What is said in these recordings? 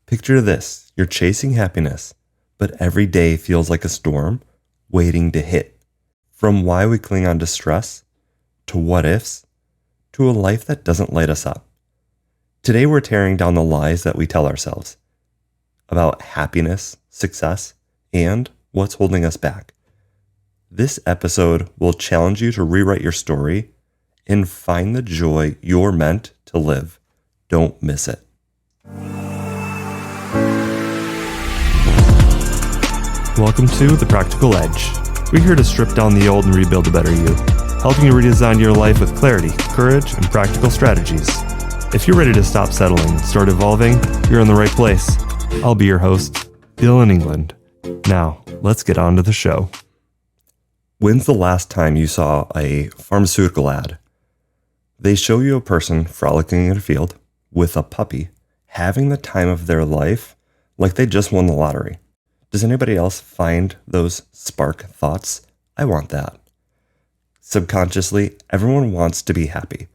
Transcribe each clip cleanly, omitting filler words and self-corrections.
Picture this, you're chasing happiness, but every day feels like a storm waiting to hit. From why we cling on to stress, to what ifs, to a life that doesn't light us up. Today we're tearing down the lies that we tell ourselves about happiness, success, and what's holding us back. This episode will challenge you to rewrite your story and find the joy you're meant to live. Don't miss it. Welcome to The Practical Edge. We're here to strip down the old and rebuild a better you, helping you redesign your life with clarity, courage, and practical strategies. If you're ready to stop settling and start evolving, you're in the right place. I'll be your host, Bill in England. Now, let's get on to the show. When's the last time you saw a pharmaceutical ad? They show you a person frolicking in a field with a puppy, having the time of their life like they just won the lottery. Does anybody else find those spark thoughts? I want that. Subconsciously, everyone wants to be happy.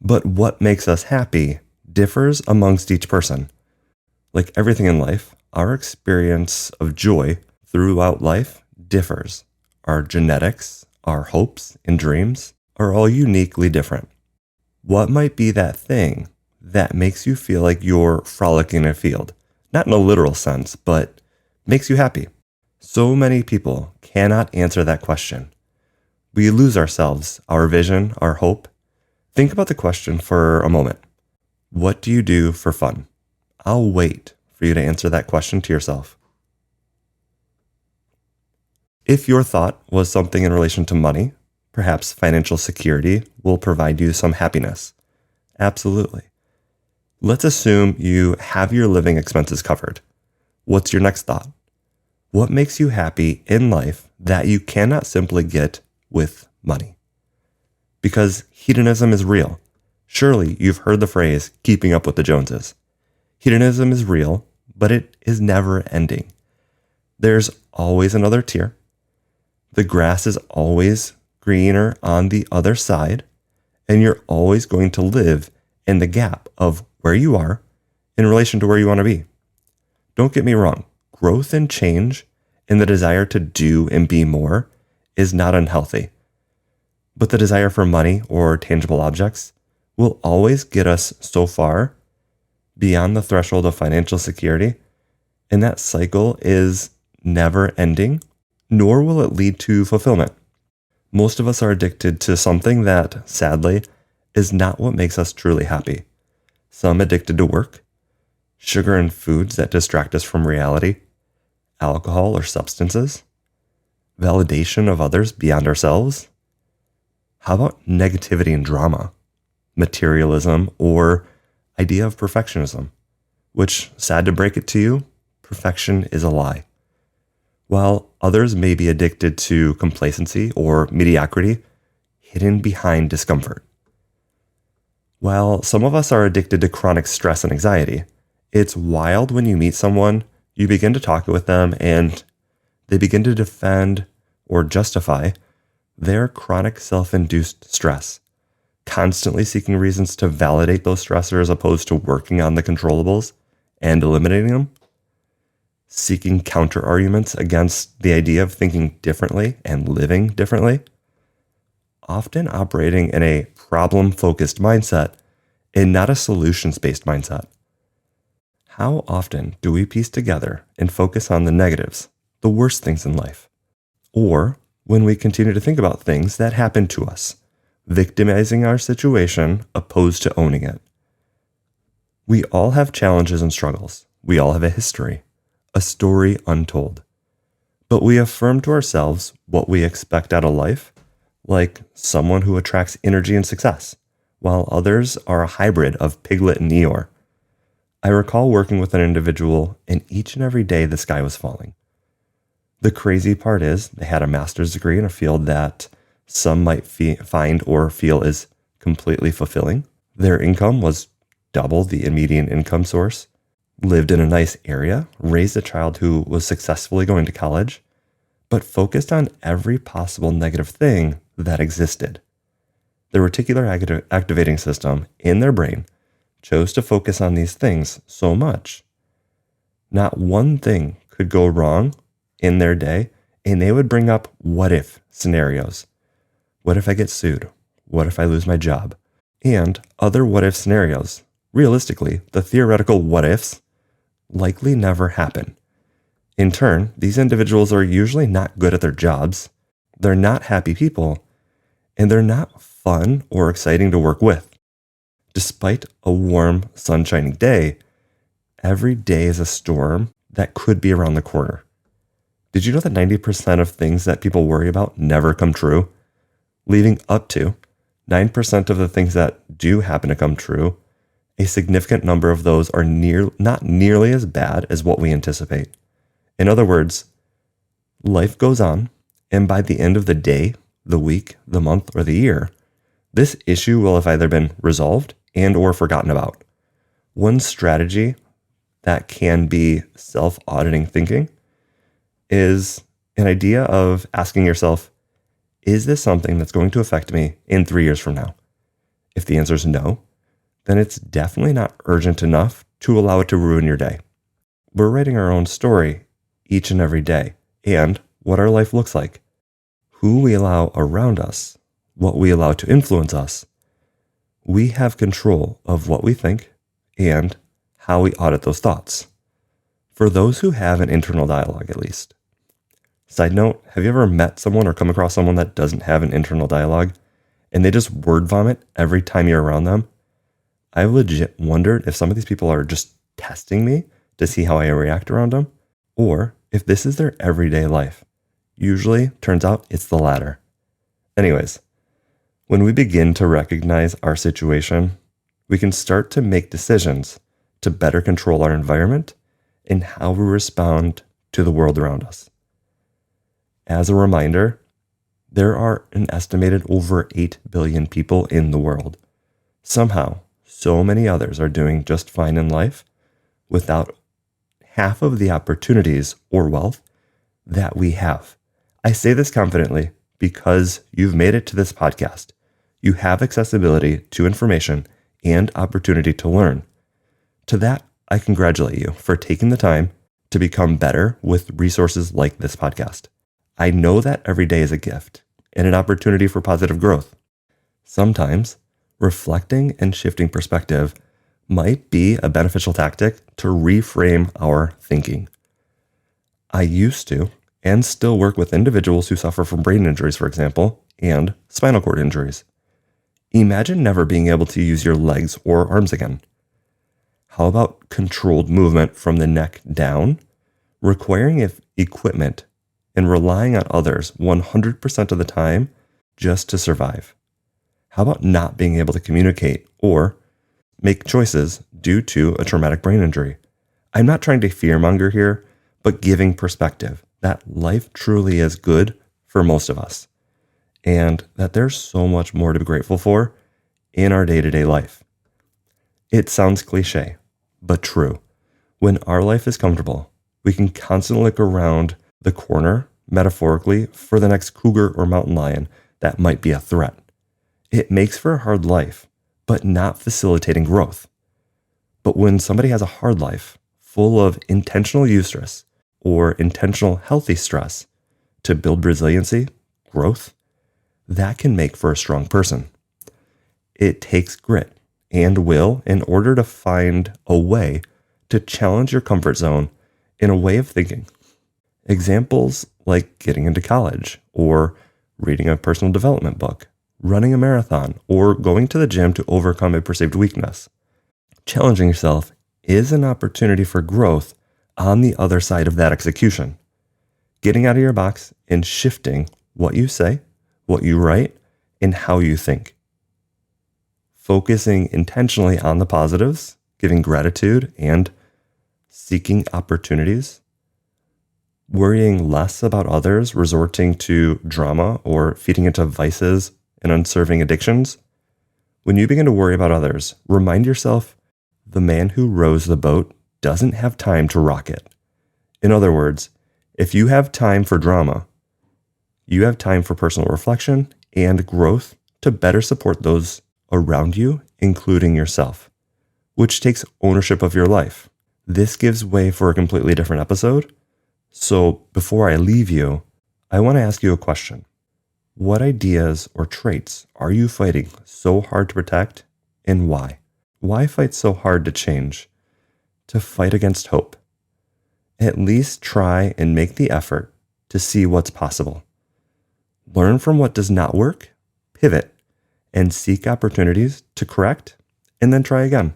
But what makes us happy differs amongst each person. Like everything in life, our experience of joy throughout life differs. Our genetics, our hopes and dreams are all uniquely different. What might be that thing that makes you feel like you're frolicking in a field? Not in a literal sense, but makes you happy. So many people cannot answer that question. We lose ourselves, our vision, our hope. Think about the question for a moment. What do you do for fun? I'll wait for you to answer that question to yourself. If your thought was something in relation to money, perhaps financial security will provide you some happiness. Absolutely. Let's assume you have your living expenses covered. What's your next thought? What makes you happy in life that you cannot simply get with money? Because hedonism is real. Surely you've heard the phrase, keeping up with the Joneses. Hedonism is real, but it is never ending. There's always another tier. The grass is always greener on the other side, and you're always going to live in the gap of where you are in relation to where you want to be. Don't get me wrong, growth and change and the desire to do and be more is not unhealthy. But the desire for money or tangible objects will always get us so far beyond the threshold of financial security, and that cycle is never ending, nor will it lead to fulfillment. Most of us are addicted to something that, sadly, is not what makes us truly happy. Some addicted to work, sugar and foods that distract us from reality, alcohol or substances, validation of others beyond ourselves. How about negativity and drama, materialism, or idea of perfectionism? Which, sad to break it to you, perfection is a lie. While others may be addicted to complacency or mediocrity, hidden behind discomfort. While some of us are addicted to chronic stress and anxiety, it's wild when you meet someone, you begin to talk with them, and they begin to defend or justify their chronic self-induced stress, constantly seeking reasons to validate those stressors as opposed to working on the controllables and eliminating them, seeking counter-arguments against the idea of thinking differently and living differently, often operating in a problem-focused mindset and not a solutions-based mindset. How often do we piece together and focus on the negatives, the worst things in life? Or when we continue to think about things that happen to us, victimizing our situation opposed to owning it. We all have challenges and struggles. We all have a history, a story untold. But we affirm to ourselves what we expect out of life, like someone who attracts energy and success, while others are a hybrid of Piglet and Eeyore. I recall working with an individual, and each and every day the sky was falling. The crazy part is they had a master's degree in a field that some might find or feel is completely fulfilling. Their income was double the median income source, lived in a nice area, raised a child who was successfully going to college, but focused on every possible negative thing that existed. The reticular activating system in their brain chose to focus on these things so much Not one thing could go wrong in their day, and they would bring up what if scenarios. What if I get sued? What if I lose my job? And other what if scenarios. Realistically, the theoretical what ifs likely never happen. In turn, these individuals are usually not good at their jobs, they're not happy people, and they're not fun or exciting to work with. Despite a warm, sun-shining day, every day is a storm that could be around the corner. Did you know that 90% of things that people worry about never come true? Leading up to 9% of the things that do happen to come true, a significant number of those are not nearly as bad as what we anticipate. In other words, life goes on, and by the end of the day, the week, the month, or the year, this issue will have either been resolved and or forgotten about. One strategy that can be self-auditing thinking is an idea of asking yourself, is this something that's going to affect me in 3 years from now? If the answer is no, then it's definitely not urgent enough to allow it to ruin your day. We're writing our own story each and every day, and what our life looks like, who we allow around us, what we allow to influence us. We have control of what we think and how we audit those thoughts. For those who have an internal dialogue, at least. Side note, have you ever met someone or come across someone that doesn't have an internal dialogue and they just word vomit every time you're around them? I've legit wondered if some of these people are just testing me to see how I react around them, or if this is their everyday life. Usually, turns out it's the latter. Anyways, when we begin to recognize our situation, we can start to make decisions to better control our environment and how we respond to the world around us. As a reminder, there are an estimated over 8 billion people in the world. Somehow, so many others are doing just fine in life without half of the opportunities or wealth that we have. I say this confidently because you've made it to this podcast. You have accessibility to information and opportunity to learn. To that, I congratulate you for taking the time to become better with resources like this podcast. I know that every day is a gift and an opportunity for positive growth. Sometimes reflecting and shifting perspective might be a beneficial tactic to reframe our thinking. I used to and still work with individuals who suffer from brain injuries, for example, and spinal cord injuries. Imagine never being able to use your legs or arms again. How about controlled movement from the neck down, requiring equipment and relying on others 100% of the time just to survive? How about not being able to communicate or make choices due to a traumatic brain injury? I'm not trying to fearmonger here, but giving perspective that life truly is good for most of us, and that there's so much more to be grateful for in our day-to-day life. It sounds cliche, but true. When our life is comfortable, we can constantly look around the corner, metaphorically, for the next cougar or mountain lion that might be a threat. It makes for a hard life, but not facilitating growth. But when somebody has a hard life full of intentional eustress or intentional healthy stress to build resiliency, growth, that can make for a strong person. It takes grit and will in order to find a way to challenge your comfort zone in a way of thinking. Examples like getting into college or reading a personal development book, running a marathon, or going to the gym to overcome a perceived weakness. Challenging yourself is an opportunity for growth on the other side of that execution. Getting out of your box and shifting what you say, what you write, and how you think. Focusing intentionally on the positives, giving gratitude, and seeking opportunities. Worrying less about others, resorting to drama, or feeding into vices and unserving addictions. When you begin to worry about others, remind yourself the man who rows the boat doesn't have time to rock it. In other words, if you have time for drama, you have time for personal reflection and growth to better support those around you, including yourself, which takes ownership of your life. This gives way for a completely different episode. So before I leave you, I want to ask you a question. What ideas or traits are you fighting so hard to protect, and why? Why fight so hard to change? To fight against hope? At least try and make the effort to see what's possible. Learn from what does not work, pivot, and seek opportunities to correct, and then try again.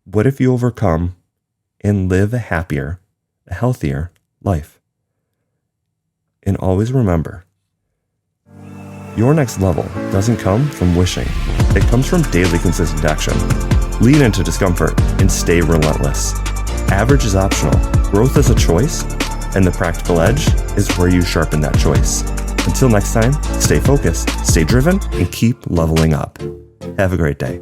What if you overcome and live a happier, a healthier life? And always remember, your next level doesn't come from wishing. It comes from daily consistent action. Lean into discomfort and stay relentless. Average is optional. Growth is a choice, and the practical edge is where you sharpen that choice. Until next time, stay focused, stay driven, and keep leveling up. Have a great day.